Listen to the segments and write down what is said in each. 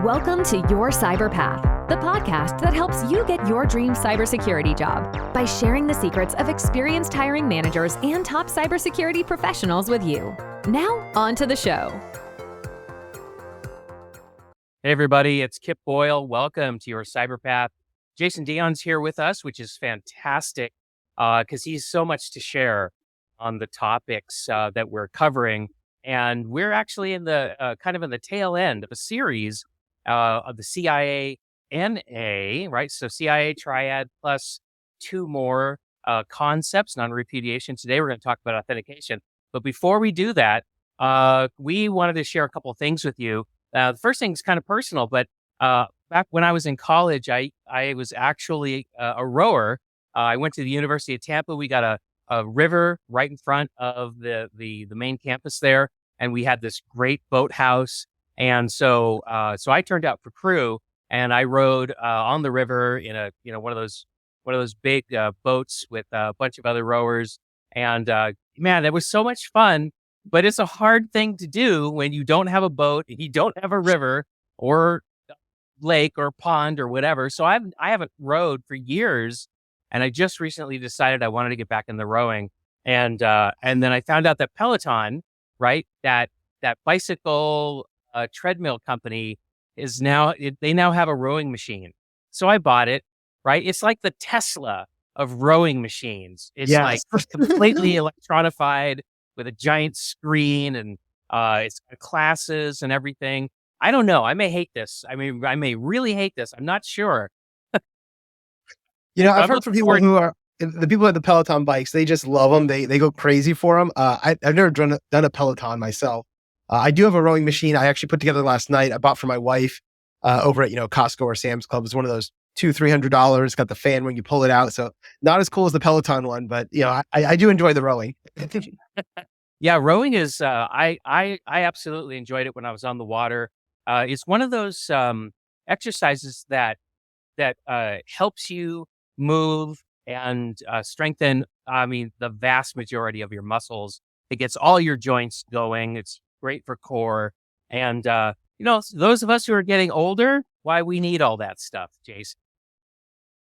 Welcome to Your Cyber Path, the podcast that helps you get your dream cybersecurity job by sharing the secrets of experienced hiring managers and top cybersecurity professionals with you. Now, on to the show. Hey everybody, it's Kip Boyle. Welcome to Your Cyber Path. Jason Dion's here with us, which is fantastic because he's so much to share on the topics that we're covering. And we're actually in the kind of in the tail end of a series of the CIA NA, right? So CIA Triad plus two more concepts, non-repudiation. Today we're going to talk about authentication. But before we do that, we wanted to share a couple of things with you. The first thing is kind of personal, but back when I was in college, I was actually a rower. I went to the University of Tampa. We got a river right in front of the main campus there, and we had this great boathouse. And so I turned out for crew, and I rowed on the river in a one of those big boats with a bunch of other rowers. And man, that was so much fun. But it's a hard thing to do when you don't have a boat and you don't have a river or lake or pond or whatever. So I haven't rowed for years, and I just recently decided I wanted to get back in the rowing. And then I found out that Peloton, right, that bicycle treadmill company is they now have a rowing machine. So I bought it, right? It's like the Tesla of rowing machines. It's like completely electronified with a giant screen, and it's got classes and everything. I don't know. I may hate this. I mean, I may really hate this. I'm not sure. I've heard from people who are the people at the Peloton bikes. They just love them. They go crazy for them. I've never done a Peloton myself. I do have a rowing machine I actually put together last night. I bought for my wife over at Costco or Sam's Club. It's one of those $200-$300. Got the fan when you pull it out. So not as cool as the Peloton one, but I do enjoy the rowing. Yeah, rowing is. I absolutely enjoyed it when I was on the water. It's one of those exercises that helps you move and strengthen. I mean, the vast majority of your muscles. It gets all your joints going. It's great for core. And those of us who are getting older, why we need all that stuff, Jason.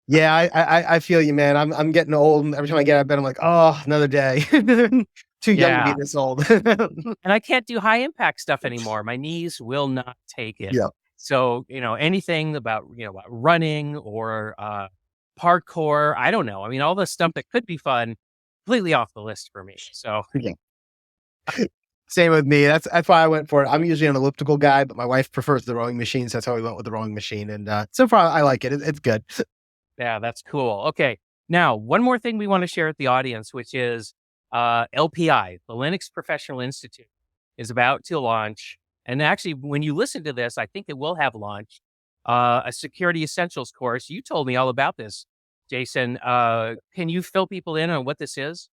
Yeah, I feel you, man. I'm getting old, and every time I get out of bed, I'm like, oh, another day. Too young to be this old. And I can't do high impact stuff anymore. My knees will not take it. Yeah. So, anything about, about running or parkour, I don't know. I mean, all the stuff that could be fun, completely off the list for me. So yeah. Same with me. That's why I went for it. I'm usually an elliptical guy, but my wife prefers the rowing machines. That's how we went with the rowing machine. And so far, I like it. It's good. Yeah, that's cool. Okay. Now, one more thing we want to share with the audience, which is LPI, the Linux Professional Institute, is about to launch. And actually, when you listen to this, I think it will have launched a Security Essentials course. You told me all about this, Jason. Can you fill people in on what this is?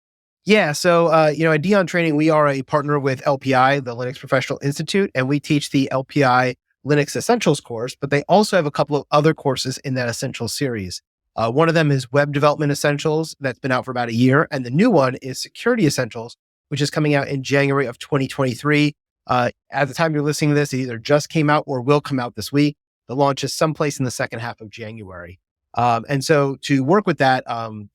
Yeah. So, at Dion Training, we are a partner with LPI, the Linux Professional Institute, and we teach the LPI Linux Essentials course, but they also have a couple of other courses in that Essentials series. One of them is Web Development Essentials, that's been out for about a year. And the new one is Security Essentials, which is coming out in January of 2023. At the time you're listening to this, it either just came out or will come out this week. The launch is someplace in the second half of January. And so to work with that,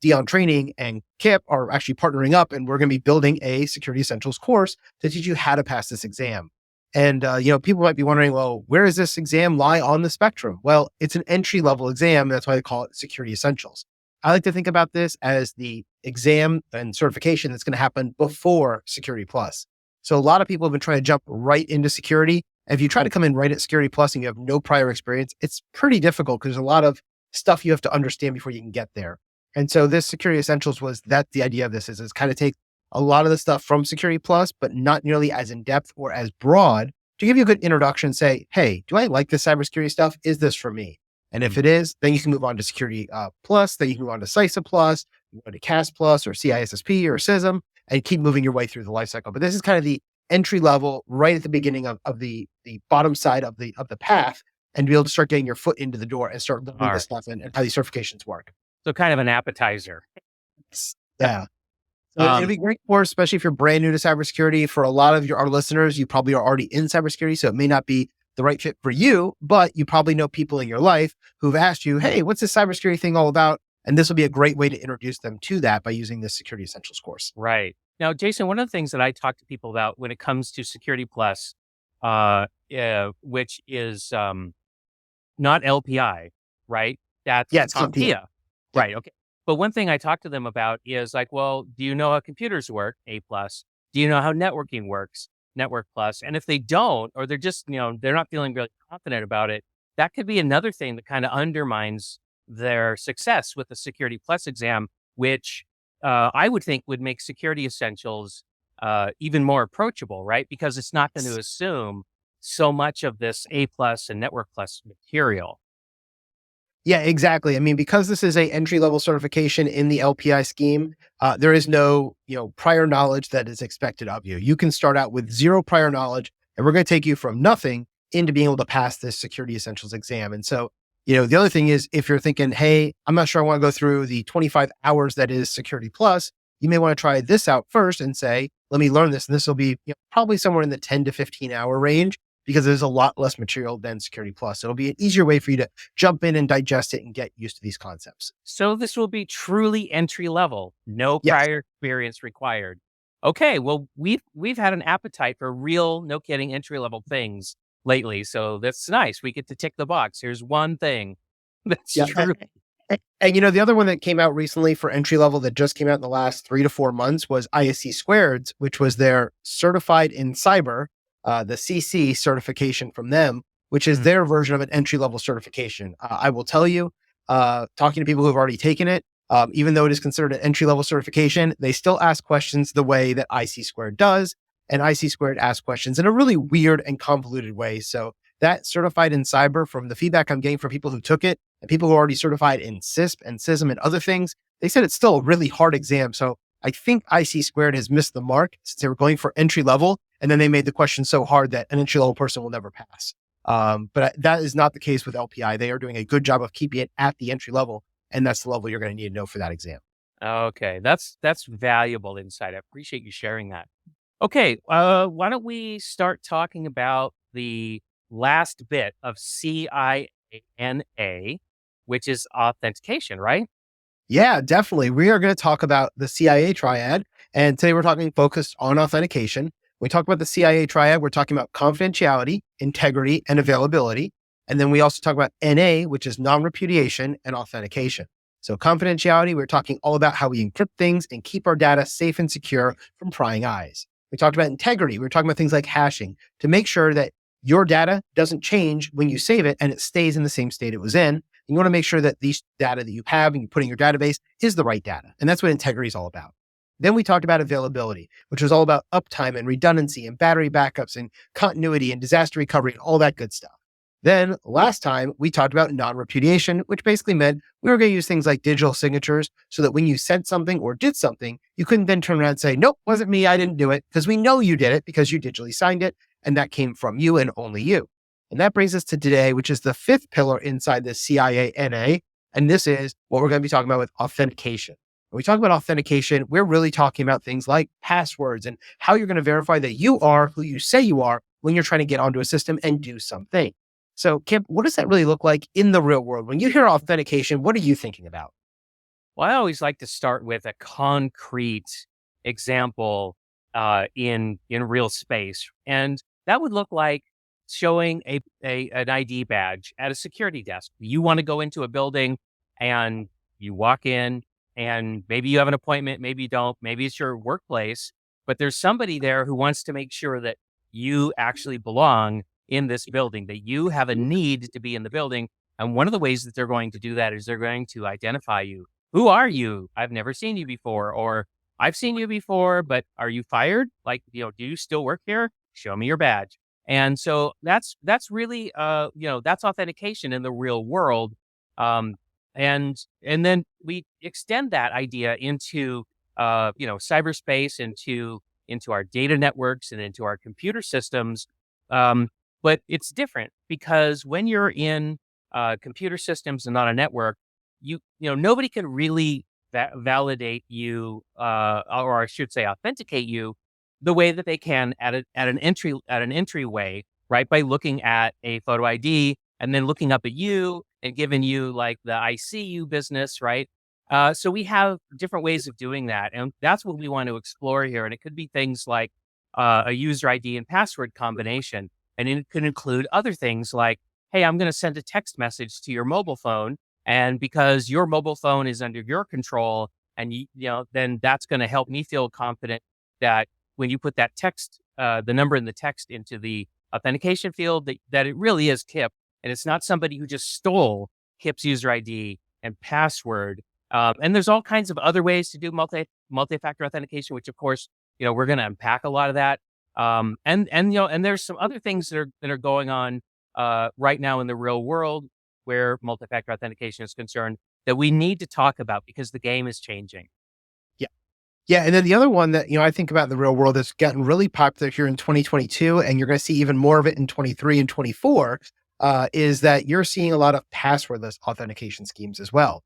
Dion Training and Kip are actually partnering up, and we're going to be building a Security Essentials course to teach you how to pass this exam. And, people might be wondering, well, where does this exam lie on the spectrum? Well, it's an entry-level exam. That's why they call it Security Essentials. I like to think about this as the exam and certification that's going to happen before Security Plus. So a lot of people have been trying to jump right into security. And if you try to come in right at Security Plus and you have no prior experience, it's pretty difficult because there's a lot of stuff you have to understand before you can get there. And so this Security Essentials that's the idea of this is kind of take a lot of the stuff from Security Plus, but not nearly as in depth or as broad to give you a good introduction. Say, hey, do I like this cybersecurity stuff? Is this for me? And if it is, then you can move on to Security Plus, then you can move on to CISA Plus, you can go to CAS Plus or CISSP or CISM, and keep moving your way through the lifecycle. But this is kind of the entry level, right at the beginning of the bottom side of the path, and be able to start getting your foot into the door and start learning this stuff and how these certifications work. So kind of an appetizer. Yeah. So it'd be great for, especially if you're brand new to cybersecurity. For a lot of our listeners, you probably are already in cybersecurity, so it may not be the right fit for you, but you probably know people in your life who've asked you, hey, what's this cybersecurity thing all about? And this will be a great way to introduce them to that by using this Security Essentials course. Right. Now, Jason, one of the things that I talk to people about when it comes to Security Plus, which is not LPI, right? That's Yeah, it's not PIA. PIA. Right. Okay. But one thing I talk to them about is like, well, do you know how computers work? A plus. Do you know how networking works? Network plus. And if they don't, or they're just, they're not feeling really confident about it, that could be another thing that kind of undermines their success with the Security Plus exam, which I would think would make Security Essentials even more approachable, right? Because it's not going to assume so much of this A plus and Network plus material. Yeah, exactly. I mean, because this is a entry-level certification in the LPI scheme, there is no, prior knowledge that is expected of you. You can start out with zero prior knowledge, and we're going to take you from nothing into being able to pass this Security Essentials exam. And so, the other thing is, if you're thinking, hey, I'm not sure I want to go through the 25 hours that is Security Plus, you may want to try this out first and say, let me learn this. And this will be probably somewhere in the 10 to 15 hour range, because there's a lot less material than Security Plus. It'll be an easier way for you to jump in and digest it and get used to these concepts. So this will be truly entry level, no prior experience required. Okay, well, we've had an appetite for real, no kidding, entry level things lately. So that's nice. We get to tick the box. Here's one thing that's true. And the other one that came out recently for entry level that just came out in the last 3 to 4 months was ISC Squared's, which was their Certified in Cyber, the CC certification from them, which is their version of an entry-level certification. I will tell you, talking to people who've already taken it, even though it is considered an entry-level certification, they still ask questions the way that IC Squared does, and IC Squared asks questions in a really weird and convoluted way. So that Certified in Cyber, from the feedback I'm getting from people who took it, and people who are already certified in CISP and CISM and other things, they said it's still a really hard exam. So I think IC Squared has missed the mark since they were going for entry level, and then they made the question so hard that an entry level person will never pass. But that is not the case with LPI. They are doing a good job of keeping it at the entry level, and that's the level you're going to need to know for that exam. Okay, that's valuable insight. I appreciate you sharing that. Okay, why don't we start talking about the last bit of CIA NA, which is authentication, right? Yeah, definitely. We are going to talk about the CIA Triad, and today we're talking focused on authentication. When we talk about the CIA Triad, we're talking about confidentiality, integrity, and availability. And then we also talk about NA, which is non-repudiation and authentication. So confidentiality, we're talking all about how we encrypt things and keep our data safe and secure from prying eyes. We talked about integrity. We're talking about things like hashing to make sure that your data doesn't change when you save it and it stays in the same state it was in. You want to make sure that these data that you have and you put in your database is the right data. And that's what integrity is all about. Then we talked about availability, which was all about uptime and redundancy and battery backups and continuity and disaster recovery and all that good stuff. Then last time we talked about non-repudiation, which basically meant we were going to use things like digital signatures so that when you sent something or did something, you couldn't then turn around and say, nope, wasn't me, I didn't do it, because we know you did it because you digitally signed it and that came from you and only you. And that brings us to today, which is the fifth pillar inside the CIA NA. And this is what we're going to be talking about with authentication. When we talk about authentication, we're really talking about things like passwords and how you're going to verify that you are who you say you are when you're trying to get onto a system and do something. So, Kip, what does that really look like in the real world? When you hear authentication, what are you thinking about? Well, I always like to start with a concrete example in real space. And that would look like showing an ID badge at a security desk. You want to go into a building and you walk in and maybe you have an appointment, maybe you don't, maybe it's your workplace, but there's somebody there who wants to make sure that you actually belong in this building, that you have a need to be in the building. And one of the ways that they're going to do that is they're going to identify you. Who are you? I've never seen you before, or I've seen you before, but are you fired? Like, do you still work here? Show me your badge. And so that's really, that's authentication in the real world. And then we extend that idea into, cyberspace, into our data networks and into our computer systems. But it's different because when you're in computer systems and on a network, nobody can really validate you, or I should say authenticate you the way that they can at an entryway right? By looking at a photo ID and then looking up at you and giving you like the I see you business, right? So we have different ways of doing that. And that's what we want to explore here. And it could be things like a user ID and password combination. And it could include other things like, hey, I'm going to send a text message to your mobile phone. And because your mobile phone is under your control, and then that's going to help me feel confident that when you put that text, the number in the text into the authentication field, that it really is Kip. And it's not somebody who just stole Kip's user ID and password. And there's all kinds of other ways to do multi-factor authentication, which of course, we're going to unpack a lot of that. And there's some other things that are going on right now in the real world where multi-factor authentication is concerned that we need to talk about because the game is changing. Yeah. Yeah. And then the other one that, I think about in the real world that's gotten really popular here in 2022, and you're going to see even more of it in 23 and 24, is that you're seeing a lot of passwordless authentication schemes as well.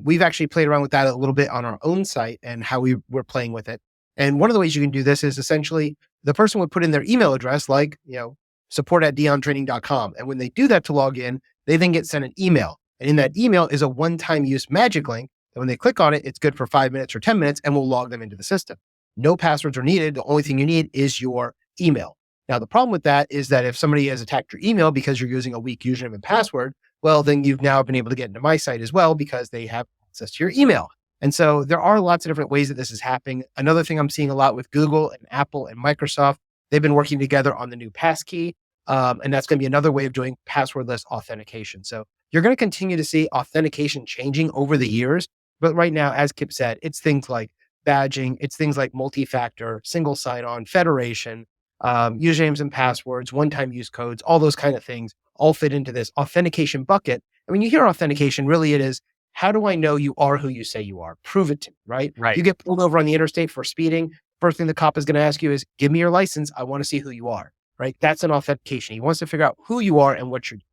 We've actually played around with that a little bit on our own site and how we were playing with it. And one of the ways you can do this is essentially the person would put in their email address, like, support@diontraining.com. And when they do that to log in, they then get sent an email. And in that email is a one-time use magic link. And when they click on it, it's good for 5 minutes or 10 minutes and will log them into the system. No passwords are needed. The only thing you need is your email. Now, the problem with that is that if somebody has attacked your email because you're using a weak username and password, well, then you've now been able to get into my site as well because they have access to your email. And so there are lots of different ways that this is happening. Another thing I'm seeing a lot with Google and Apple and Microsoft, they've been working together on the new passkey. And that's going to be another way of doing passwordless authentication. So you're going to continue to see authentication changing over the years. But right now, as Kip said, it's things like badging, it's things like multi-factor, single sign-on, federation, usernames and passwords, one-time use codes, all those kind of things all fit into this authentication bucket. And when you hear authentication, really it is, how do I know you are who you say you are? Prove it to me, right? Right. You get pulled over on the interstate for speeding. First thing the cop is going to ask you is, give me your license. I want to see who you are, right? That's an authentication. He wants to figure out who you are and what you're doing.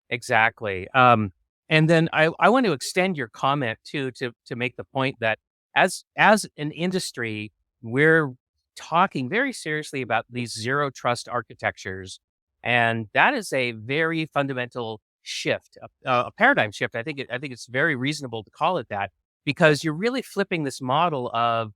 Exactly. And then I want to extend your comment too, to make the point that as an industry, we're talking very seriously about these zero trust architectures. And that is a very fundamental shift, a paradigm shift. I think it's very reasonable to call it that, because you're really flipping this model of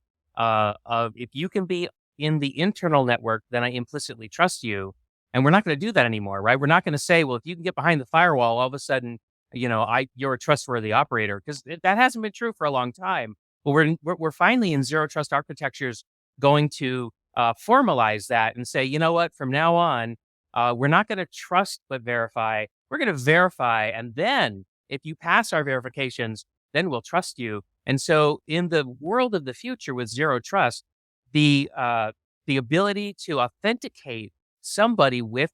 if you can be in the internal network, then I implicitly trust you. And we're not going to do that anymore, right? We're not going to say, well, if you can get behind the firewall, all of a sudden, you're a trustworthy operator, because that hasn't been true for a long time. But we're finally in zero trust architectures going to formalize that and say, you know what, from now on, we're not going to trust but verify. We're going to verify, and then if you pass our verifications, then we'll trust you. And so, in the world of the future with zero trust, the ability to authenticate somebody with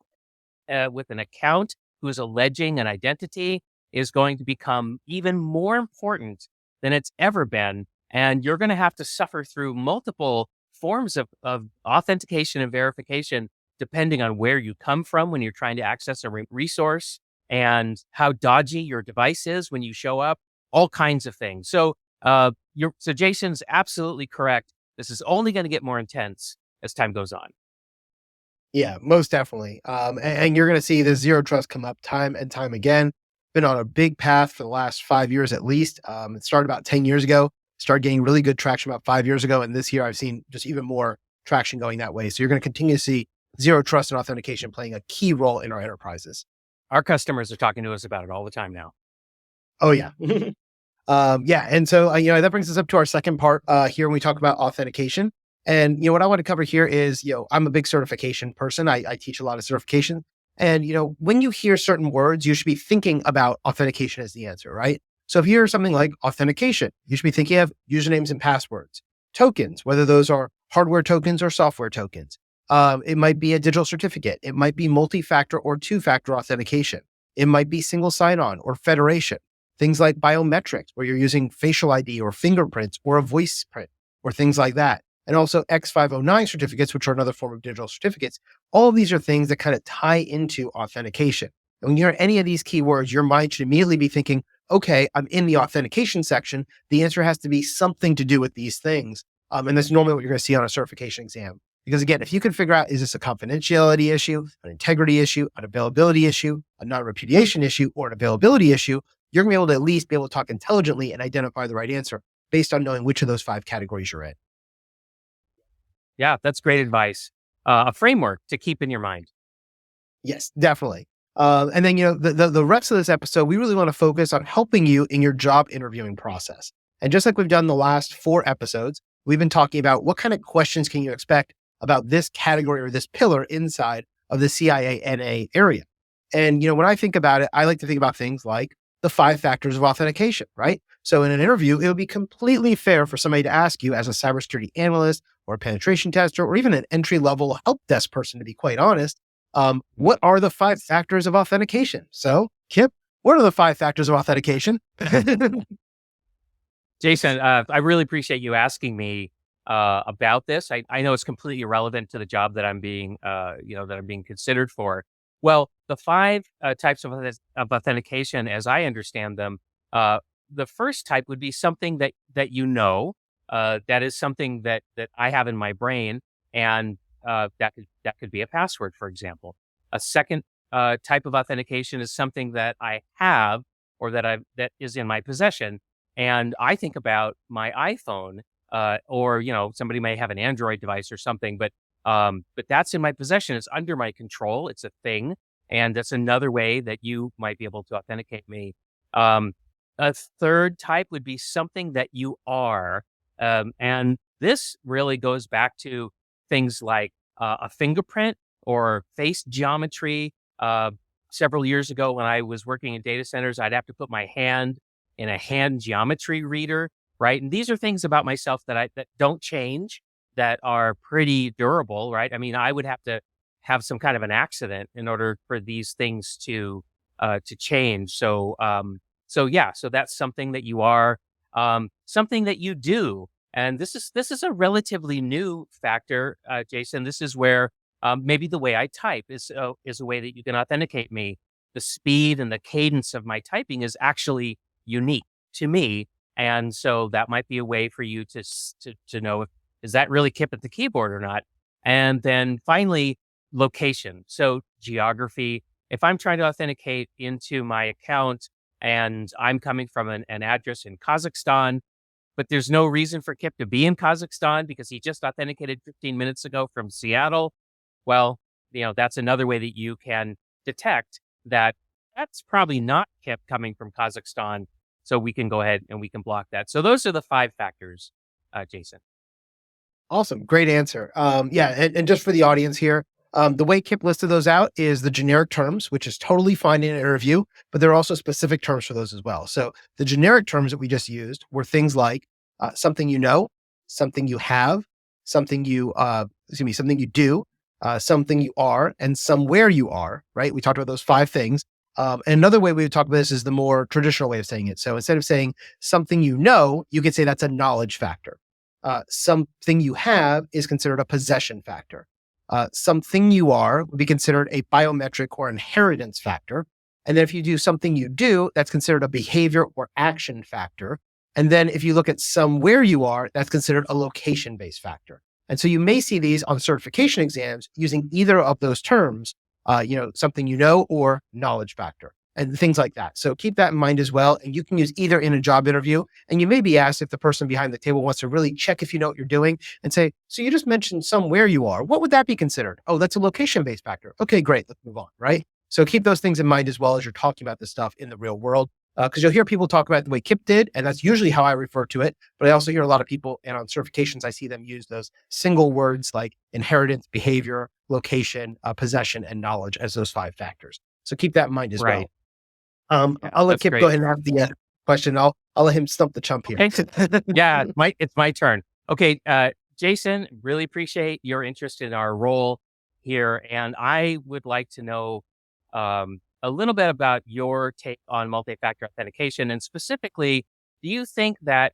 an account who is alleging an identity is going to become even more important than it's ever been. And you're going to have to suffer through multiple forms of authentication and verification, depending on where you come from when you're trying to access a resource and how dodgy your device is when you show up, all kinds of things. So, so Jason's absolutely correct. This is only going to get more intense as time goes on. Yeah, most definitely. And you're going to see the zero trust come up time and time again. Been on a big path for the last 5 years at least. It started about 10 years ago, started getting really good traction about 5 years ago. And this year I've seen just even more traction going that way. So you're going to continue to see zero trust and authentication playing a key role in our enterprises. Our customers are talking to us about it all the time now. Oh, yeah. Yeah. And so, that brings us up to our second part here when we talk about authentication. And, what I want to cover here is, I'm a big certification person. I teach a lot of certification. And, when you hear certain words, you should be thinking about authentication as the answer, right? So if you hear something like authentication, you should be thinking of usernames and passwords, tokens, whether those are hardware tokens or software tokens. It might be a digital certificate. It might be multi-factor or two-factor authentication. It might be single sign-on or federation. Things like biometrics, where you're using facial ID or fingerprints or a voice print or things like that. And also X509 certificates, which are another form of digital certificates. All of these are things that kind of tie into authentication. And when you hear any of these keywords, your mind should immediately be thinking, okay, I'm in the authentication section. The answer has to be something to do with these things. And that's normally what you're going to see on a certification exam. Because again, if you can figure out, is this a confidentiality issue, an integrity issue, an availability issue, a non-repudiation issue, or an availability issue, you're going to be able to at least be able to talk intelligently and identify the right answer based on knowing which of those 5 categories you're in. Yeah, that's great advice. A framework to keep in your mind. Yes, definitely. And then, the rest of this episode, we really want to focus on helping you in your job interviewing process. And just like we've done the last 4 episodes, we've been talking about what kind of questions can you expect about this category or this pillar inside of the CIA NA area. And, when I think about it, I like to think about things like the 5 factors of authentication, right? So in an interview, it would be completely fair for somebody to ask you as a cybersecurity analyst or a penetration tester, or even an entry-level help desk person, to be quite honest, what are the 5 factors of authentication? So, Kip, what are the 5 factors of authentication? Jason, I really appreciate you asking me about this. I know it's completely irrelevant to the job that I'm being, considered for. Well, the 5 types of authentication, as I understand them, the first type would be something that that is something that I have in my brain, and that could be a password, for example. A second type of authentication is something that I have or that is in my possession, and I think about my iPhone, or somebody may have an Android device or something, but that's in my possession. It's under my control. It's a thing, and that's another way that you might be able to authenticate me. A third type would be something that you are. And this really goes back to things like a fingerprint or face geometry. Several years ago, when I was working in data centers, I'd have to put my hand in a hand geometry reader, right? And these are things about myself that don't change, that are pretty durable, right? I mean, I would have to have some kind of an accident in order for these things to change. So that's something that you are, something that you do. And this is a relatively new factor, Jason. This is where maybe the way I type is a way that you can authenticate me. The speed and the cadence of my typing is actually unique to me, and so that might be a way for you to know if is that really Kip at the keyboard or not. And then finally, location. So geography. If I'm trying to authenticate into my account and I'm coming from an address in Kazakhstan, but there's no reason for Kip to be in Kazakhstan because he just authenticated 15 minutes ago from Seattle. Well, that's another way that you can detect that that's probably not Kip coming from Kazakhstan. So we can go ahead and we can block that. So those are the 5 factors, Jason. Awesome. Great answer. And just for the audience here, the way Kip listed those out is the generic terms, which is totally fine in an interview, but there are also specific terms for those as well. So the generic terms that we just used were things like something you know, something you have, something you do, something you are, and somewhere you are, right? We talked about those 5 things. And another way we would talk about this is the more traditional way of saying it. So instead of saying something you know, you could say that's a knowledge factor. Something you have is considered a possession factor. Something you are would be considered a biometric or inheritance factor. And then if you do something you do, that's considered a behavior or action factor. And then if you look at somewhere you are, that's considered a location-based factor. And so you may see these on certification exams using either of those terms, something you know or knowledge factor and things like that. So keep that in mind as well. And you can use either in a job interview. And you may be asked if the person behind the table wants to really check if you know what you're doing and say, so you just mentioned somewhere you are. What would that be considered? Oh, that's a location-based factor. Okay, great. Let's move on, right? So keep those things in mind as well as you're talking about this stuff in the real world. Because you'll hear people talk about it the way Kip did, and that's usually how I refer to it. But I also hear a lot of people, and on certifications, I see them use those single words like inheritance, behavior, location, possession, and knowledge as those 5 factors. So keep that in mind as well. I'll let Kip go ahead and have the question. I'll let him stump the chump here. Okay. Yeah, it's my turn. Okay, Jason, really appreciate your interest in our role here, and I would like to know a little bit about your take on multi-factor authentication, and specifically, do you think that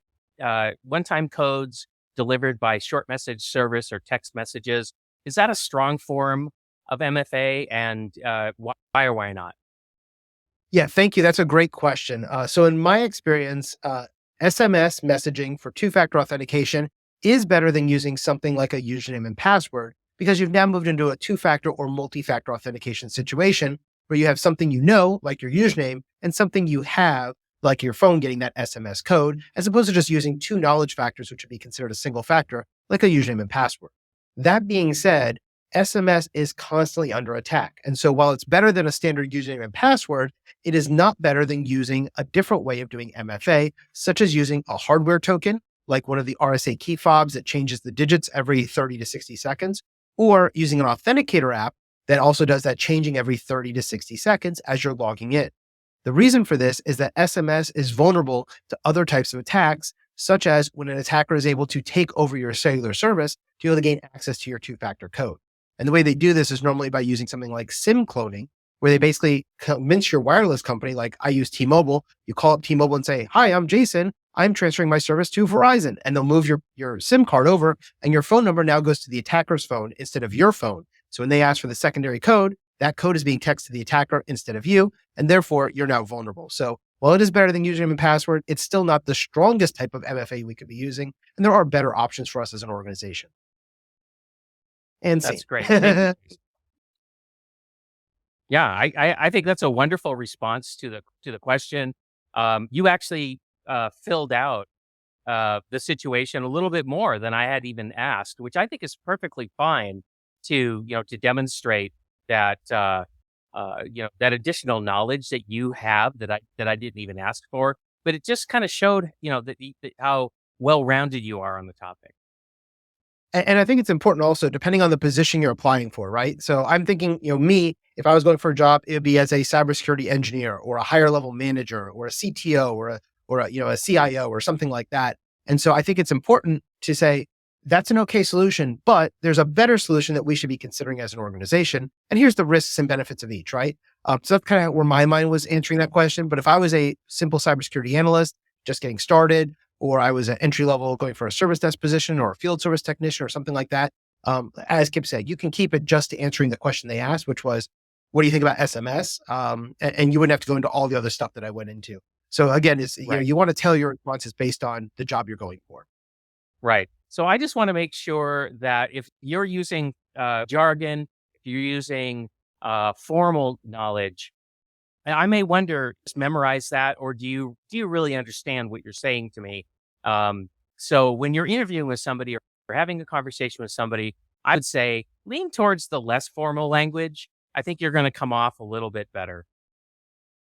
one-time codes delivered by short message service or text messages, is that a strong form of MFA, and why or why not? Yeah, thank you. That's a great question. So in my experience, SMS messaging for 2-factor authentication is better than using something like a username and password, because you've now moved into a two-factor or multi-factor authentication situation where you have something you know, like your username, and something you have, like your phone getting that SMS code, as opposed to just using two knowledge factors, which would be considered a single factor, like a username and password. That being said, SMS is constantly under attack. And so while it's better than a standard username and password, it is not better than using a different way of doing MFA, such as using a hardware token, like one of the RSA key fobs that changes the digits every 30 to 60 seconds, or using an authenticator app that also does that changing every 30 to 60 seconds as you're logging in. The reason for this is that SMS is vulnerable to other types of attacks, such as when an attacker is able to take over your cellular service to be able to gain access to your two-factor code. And the way they do this is normally by using something like SIM cloning, where they basically convince your wireless company, like I use T-Mobile, you call up T-Mobile and say, hi, I'm Jason, I'm transferring my service to Verizon. And they'll move your SIM card over and your phone number now goes to the attacker's phone instead of your phone. So when they ask for the secondary code, that code is being texted to the attacker instead of you, and therefore you're now vulnerable. So while it is better than username and password, it's still not the strongest type of MFA we could be using, and there are better options for us as an organization. And that's great. Yeah, I think that's a wonderful response to the question. You actually filled out the situation a little bit more than I had even asked, which I think is perfectly fine to demonstrate that that additional knowledge that you have that I didn't even ask for. But it just kind of showed that how well-rounded you are on the topic. And I think it's important also, depending on the position you're applying for, right? So I'm thinking, me, if I was going for a job, it would be as a cybersecurity engineer or a higher level manager or a CTO or a CIO or something like that. And so I think it's important to say that's an okay solution, but there's a better solution that we should be considering as an organization. And here's the risks and benefits of each, right? So that's kind of where my mind was answering that question. But if I was a simple cybersecurity analyst just getting started, or I was an entry level going for a service desk position or a field service technician or something like that, as Kip said, you can keep it just to answering the question they asked, which was, what do you think about SMS? And you wouldn't have to go into all the other stuff that I went into. So again, it's, Right. you want to tailor your responses based on the job you're going for. Right. So I just want to make sure that if you're using jargon, if you're using formal knowledge, and I may wonder, just memorize that, or do you really understand what you're saying to me? So when you're interviewing with somebody or having a conversation with somebody, I would say lean towards the less formal language. I think you're going to come off a little bit better.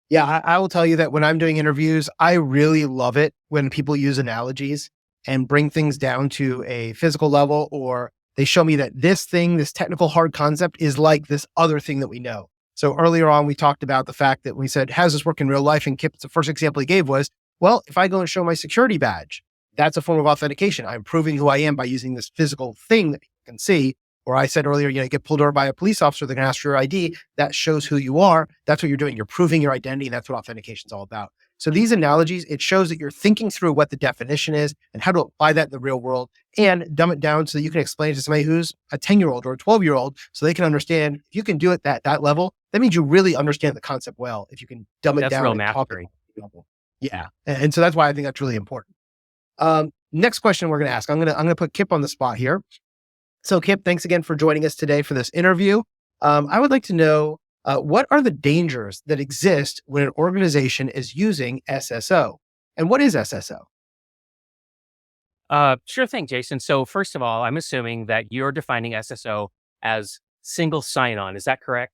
Yeah, I will tell you that when I'm doing interviews, I really love it when people use analogies and bring things down to a physical level, or they show me that this thing, this technical hard concept is like this other thing that we know. So earlier on, we talked about the fact that we said, how does this work in real life? And Kip, the first example he gave was, well, if I go and show my security badge, that's a form of authentication. I'm proving who I am by using this physical thing that you can see. Or I said earlier, you get pulled over by a police officer, they're going to ask for your ID. That shows who you are. That's what you're doing. You're proving your identity. And that's what authentication is all about. So these analogies, it shows that you're thinking through what the definition is and how to apply that in the real world and dumb it down so that you can explain it to somebody who's a 10-year-old or a 12-year-old so they can understand. If you can do it at that level, that means you really understand the concept well. If you can dumb it That's down real and talk mastery. it level. Yeah. And so that's why I think that's really important. Next question we're going to ask. I'm going to put Kip on the spot here. So Kip, thanks again for joining us today for this interview. I would like to know, what are the dangers that exist when an organization is using SSO? And what is SSO? Sure thing, Jason. So first of all, I'm assuming that you're defining SSO as single sign-on. Is that correct?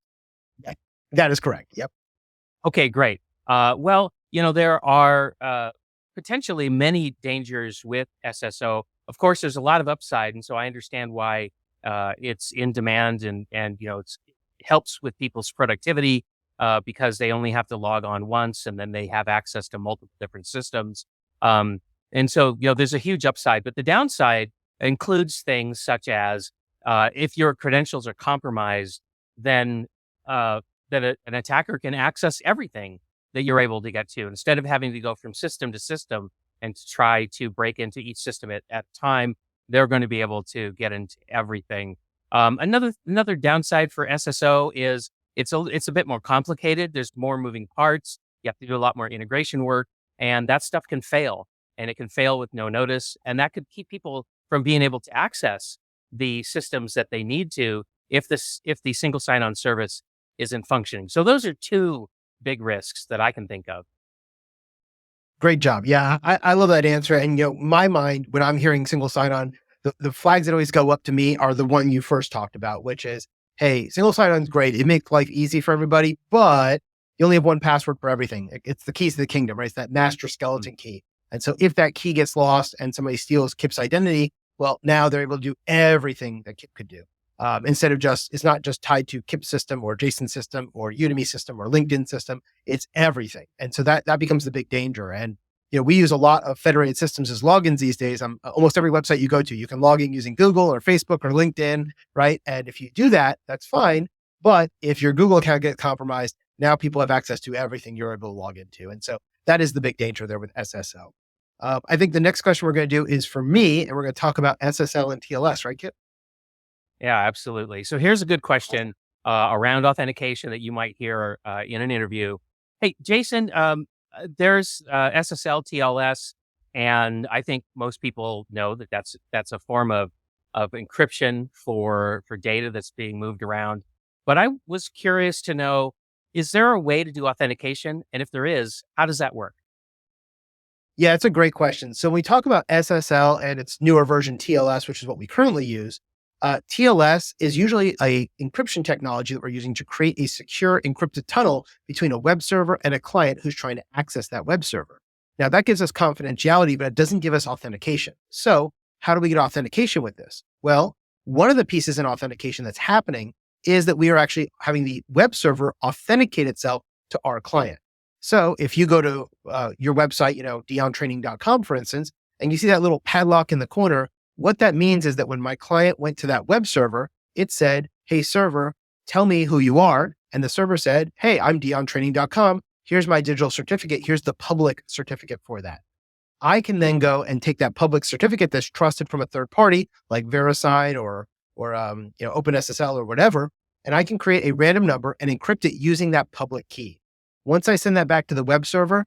Yeah, that is correct. Yep. Okay, great. Well, there are potentially many dangers with SSO. Of course, there's a lot of upside, and so I understand why it's in demand, and it helps with people's productivity because they only have to log on once, and then they have access to multiple different systems. And so, there's a huge upside, but the downside includes things such as if your credentials are compromised, then an attacker can access everything that you're able to get to instead of having to go from system to system and to try to break into each system at a time. They're going to be able to get into everything. Another downside for SSO is it's a bit more complicated. There's more moving parts. You have to do a lot more integration work, and that stuff can fail, and it can fail with no notice, and that could keep people from being able to access the systems that they need to if the single sign-on service isn't functioning. So those are two big risks that I can think of. Great job. Yeah, I love that answer. And my mind, when I'm hearing single sign-on, the flags that always go up to me are the one you first talked about, which is, hey, single sign-on is great. It makes life easy for everybody, but you only have one password for everything. It's the keys to the kingdom, right? It's that master skeleton key. And so if that key gets lost and somebody steals Kip's identity, well, now they're able to do everything that Kip could do. Instead of it's not just tied to Kip's system or Jason's system or Udemy system or LinkedIn system, it's everything. And so that becomes the big danger. And, we use a lot of federated systems as logins these days. Almost every website you go to, you can log in using Google or Facebook or LinkedIn, right? And if you do that, that's fine. But if your Google account gets compromised, now people have access to everything you're able to log into. And so that is the big danger there with SSO. I think the next question we're going to do is for me, and we're going to talk about SSL and TLS, right, Kip? Yeah, absolutely. So here's a good question around authentication that you might hear in an interview. Hey, Jason, there's SSL, TLS, and I think most people know that that's a form of encryption for data that's being moved around. But I was curious to know, is there a way to do authentication? And if there is, how does that work? Yeah, it's a great question. So when we talk about SSL and its newer version TLS, which is what we currently use, TLS is usually a encryption technology that we're using to create a secure encrypted tunnel between a web server and a client who's trying to access that web server. Now that gives us confidentiality, but it doesn't give us authentication. So how do we get authentication with this? Well, one of the pieces in authentication that's happening is that we are actually having the web server authenticate itself to our client. So if you go to your website, deontraining.com, for instance, and you see that little padlock in the corner, what that means is that when my client went to that web server, it said, hey, server, tell me who you are. And the server said, hey, I'm deontraining.com. Here's my digital certificate. Here's the public certificate for that. I can then go and take that public certificate that's trusted from a third party like VeriSign or OpenSSL or whatever, and I can create a random number and encrypt it using that public key. Once I send that back to the web server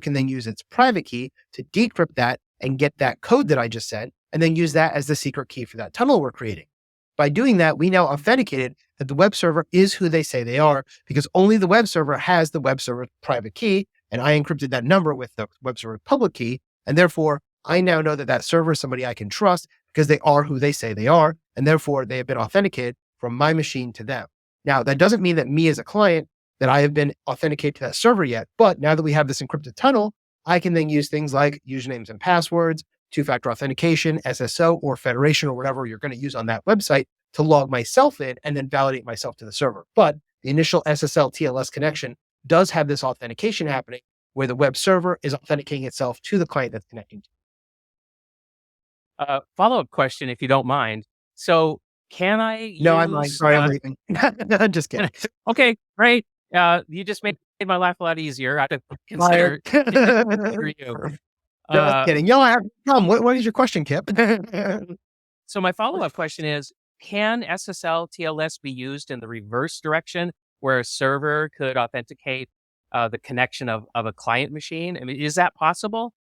can then use its private key to decrypt that and get that code that I just sent, and then use that as the secret key for that tunnel we're creating. By doing that, we now authenticated that the web server is who they say they are, because only the web server has the web server private key, and I encrypted that number with the web server public key, and therefore I now know that server is somebody I can trust because they are who they say they are, and therefore they have been authenticated from my machine to them. Now, that doesn't mean that me as a client, that I have been authenticated to that server yet, but now that we have this encrypted tunnel, I can then use things like usernames and passwords, two-factor authentication, SSO, or federation, or whatever you're going to use on that website to log myself in and then validate myself to the server. But the initial SSL TLS connection does have this authentication happening where the web server is authenticating itself to the client that's connecting to. Follow-up question, if you don't mind. So can I No, I'm like, sorry, I'm leaving. Just kidding. Okay, great. You just made my life a lot easier. I have to consider you. Just kidding. What is your question, Kip? So my follow-up question is, can SSL TLS be used in the reverse direction where a server could authenticate the connection of a client machine? I mean, is that possible?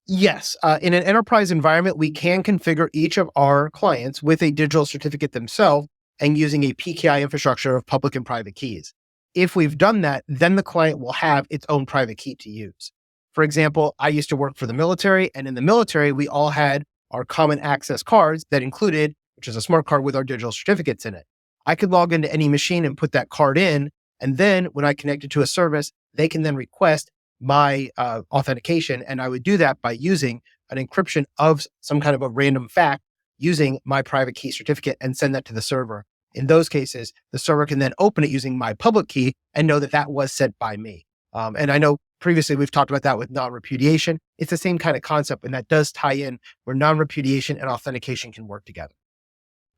Yes. In an enterprise environment, we can configure each of our clients with a digital certificate themselves and using a PKI infrastructure of public and private keys. If we've done that, then the client will have its own private key to use. For example, I used to work for the military, and in the military, we all had our common access cards that included, which is a smart card with our digital certificates in it. I could log into any machine and put that card in, and then when I connected to a service, they can then request my authentication, and I would do that by using an encryption of some kind of a random fact using my private key certificate and send that to the server. In those cases, the server can then open it using my public key and know that that was sent by me. And I know previously we've talked about that with non-repudiation. It's the same kind of concept, and that does tie in where non-repudiation and authentication can work together.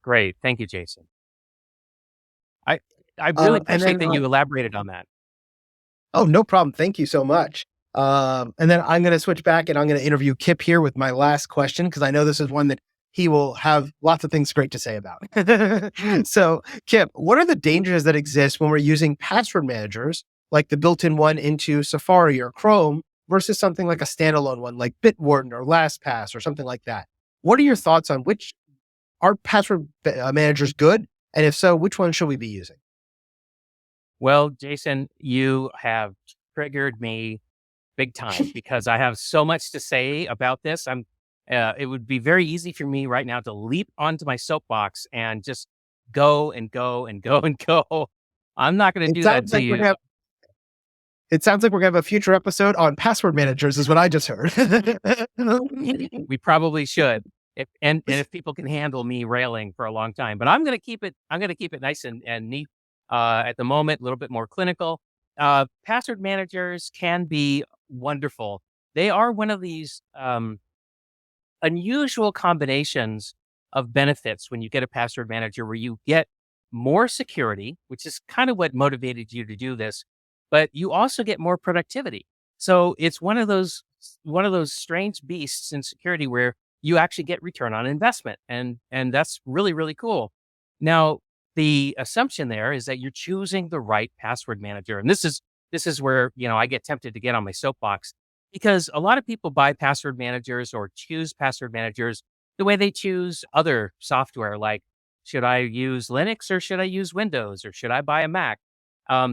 Great. Thank you, Jason. I really appreciate that you elaborated on that. Oh, no problem. Thank you so much. And then I'm going to switch back and I'm going to interview Kip here with my last question, because I know this is one that he will have lots of things great to say about. So, Kip, what are the dangers that exist when we're using password managers, like the built-in one into Safari or Chrome, versus something like a standalone one like Bitwarden or LastPass or something like that? what are your thoughts on which are password managers good? And if so, which one should we be using? Well, Jason, you have triggered me big time because I have so much to say about this. It would be very easy for me right now to leap onto my soapbox and just go and go and go and go. I'm not going to It do that sounds to like you. it sounds like we're gonna have a future episode on password managers, is what I just heard. We probably should. And if people can handle me railing for a long time, but I'm going to keep it. I'm going to keep it nice and neat. At the moment, a little bit more clinical. Password managers can be wonderful. They are one of these unusual combinations of benefits when you get a password manager, where you get more security, which is kind of what motivated you to do this, but you also get more productivity. So it's one of those strange beasts in security where you actually get return on investment, and that's really, really cool. Now, the assumption there is that you're choosing the right password manager, and this is where I get tempted to get on my soapbox, because a lot of people buy password managers or choose password managers the way they choose other software, like, should I use Linux or should I use Windows or should I buy a Mac?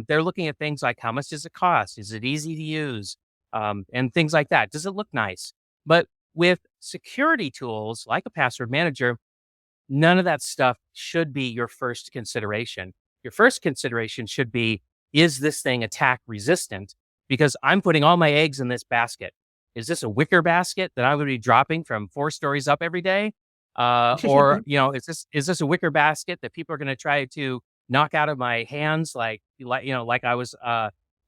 They're looking at things like, how much does it cost? Is it easy to use? And things like that. Does it look nice? But with security tools like a password manager, none of that stuff should be your first consideration. Your first consideration should be, is this thing attack resistant? Because I'm putting all my eggs in this basket. Is this a wicker basket that I'm going to be dropping from 4 stories up every day? Or is this a wicker basket that people are going to try to knock out of my hands, like I was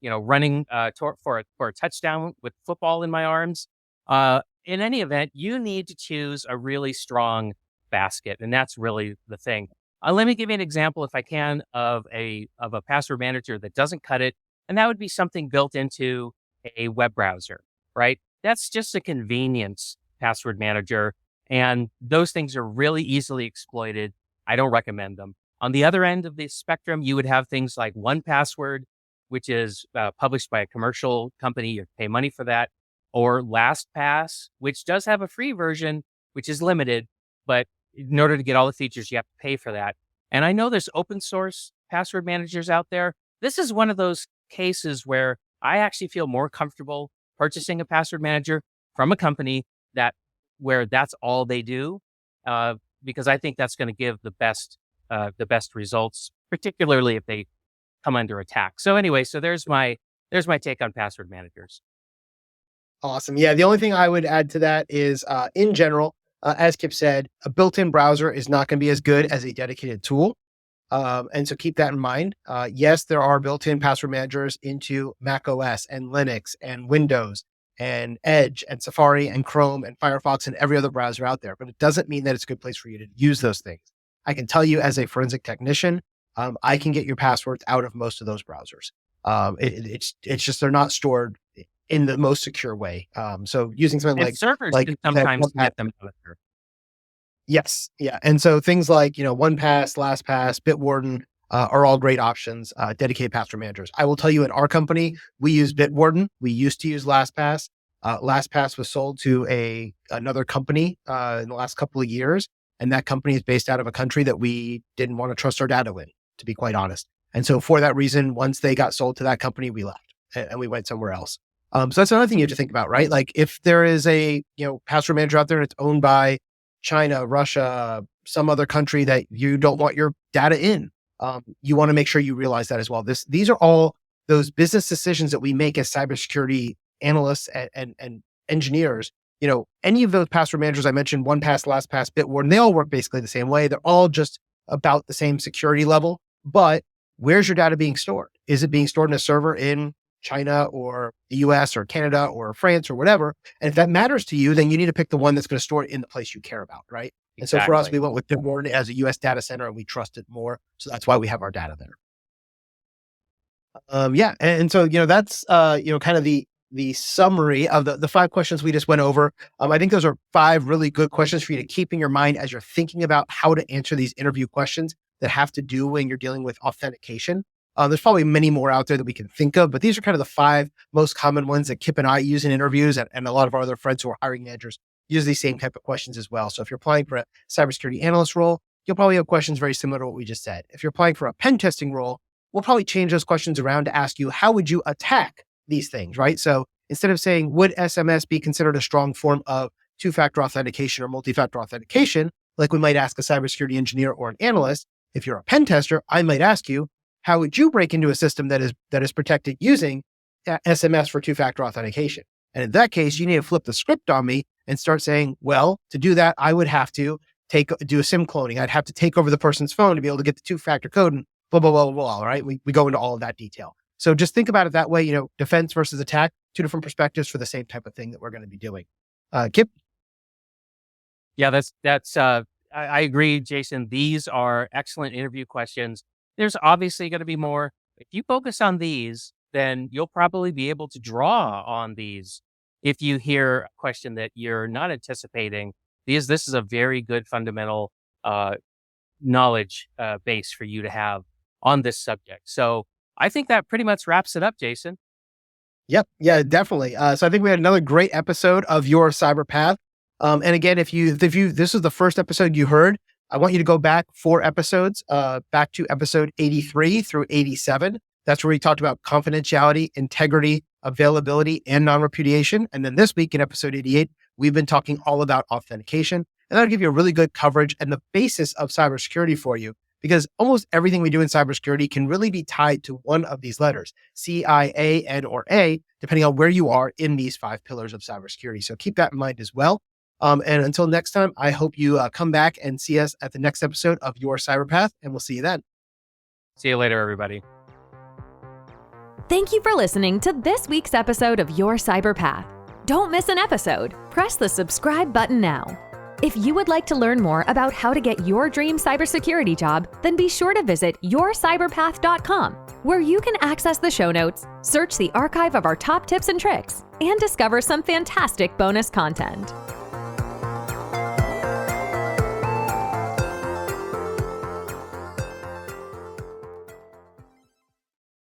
running for a touchdown with football in my arms? In any event, you need to choose a really strong basket, and that's really the thing. Let me give you an example, if I can, of a password manager that doesn't cut it, and that would be something built into a web browser, right? That's just a convenience password manager, and those things are really easily exploited. I don't recommend them. On the other end of the spectrum, you would have things like 1Password, which is published by a commercial company. You pay money for that. Or LastPass, which does have a free version, which is limited, but in order to get all the features, you have to pay for that. And I know there's open source password managers out there. This is one of those cases where I actually feel more comfortable purchasing a password manager from a company where that's all they do, because I think that's going to give the best results, particularly if they come under attack. So anyway, there's my take on password managers. Awesome. Yeah. The only thing I would add to that is, in general, as Kip said, a built-in browser is not going to be as good as a dedicated tool. And so keep that in mind. Yes, there are built-in password managers into Mac OS and Linux and Windows and Edge and Safari and Chrome and Firefox and every other browser out there, but it doesn't mean that it's a good place for you to use those things. I can tell you, as a forensic technician, I can get your passwords out of most of those browsers. It's just, they're not stored in the most secure way. So using something and servers can sometimes get them out of there. Yes. Yeah. And so things like, 1Pass, LastPass, Bitwarden are all great options, dedicated password managers. I will tell you, in our company, we use Bitwarden. We used to use LastPass. LastPass was sold to another company in the last couple of years. And that company is based out of a country that we didn't want to trust our data in, to be quite honest. And so for that reason, once they got sold to that company, we left and we went somewhere else. So that's another thing you have to think about, right? Like, if there is a, password manager out there and it's owned by China, Russia, some other country that you don't want your data in, you want to make sure you realize that as well. These are all those business decisions that we make as cybersecurity analysts and engineers. Any of those password managers I mentioned, 1Pass, LastPass, Bitwarden, they all work basically the same way. They're all just about the same security level, but where's your data being stored? Is it being stored in a server in China or the US or Canada or France or whatever? And if that matters to you, then you need to pick the one that's going to store it in the place you care about, right? Exactly. And so for us, we went with Bitwarden as a US data center, and we trust it more. So that's why we have our data there. And so, that's, kind of the summary of the 5 questions we just went over. I think those are 5 really good questions for you to keep in your mind as you're thinking about how to answer these interview questions that have to do when you're dealing with authentication. There's probably many more out there that we can think of, but these are kind of the 5 most common ones that Kip and I use in interviews, and a lot of our other friends who are hiring managers use these same type of questions as well. So if you're applying for a cybersecurity analyst role, you'll probably have questions very similar to what we just said. If you're applying for a pen testing role, we'll probably change those questions around to ask you, how would you attack these things, right? So instead of saying, would SMS be considered a strong form of two-factor authentication or multi-factor authentication, like we might ask a cybersecurity engineer or an analyst, if you're a pen tester, I might ask you, how would you break into a system that is protected using SMS for two-factor authentication? And in that case, you need to flip the script on me and start saying, well, to do that, I would have to do a SIM cloning. I'd have to take over the person's phone to be able to get the two-factor code and blah, blah, blah, blah, blah. All right. We go into all of that detail. So just think about it that way, defense versus attack, two different perspectives for the same type of thing that we're going to be doing. Kip? Yeah, I agree, Jason. These are excellent interview questions. There's obviously going to be more. If you focus on these, then you'll probably be able to draw on these if you hear a question that you're not anticipating, because this is a very good fundamental knowledge base for you to have on this subject. So I think that pretty much wraps it up, Jason. Yep. Yeah, definitely. So I think we had another great episode of Your Cyber Path. And again, if this is the first episode you heard, I want you to go back 4 episodes, back to episode 83 through 87. That's where we talked about confidentiality, integrity, availability, and non-repudiation. And then this week in episode 88, we've been talking all about authentication. And that'll give you a really good coverage and the basis of cybersecurity for you, because almost everything we do in cybersecurity can really be tied to one of these letters, C, I, A, N, or A, depending on where you are in these 5 pillars of cybersecurity. So keep that in mind as well. And until next time, I hope you come back and see us at the next episode of Your Cyber Path, and we'll see you then. See you later, everybody. Thank you for listening to this week's episode of Your Cyber Path. Don't miss an episode. Press the subscribe button now. If you would like to learn more about how to get your dream cybersecurity job, then be sure to visit yourcyberpath.com, where you can access the show notes, search the archive of our top tips and tricks, and discover some fantastic bonus content.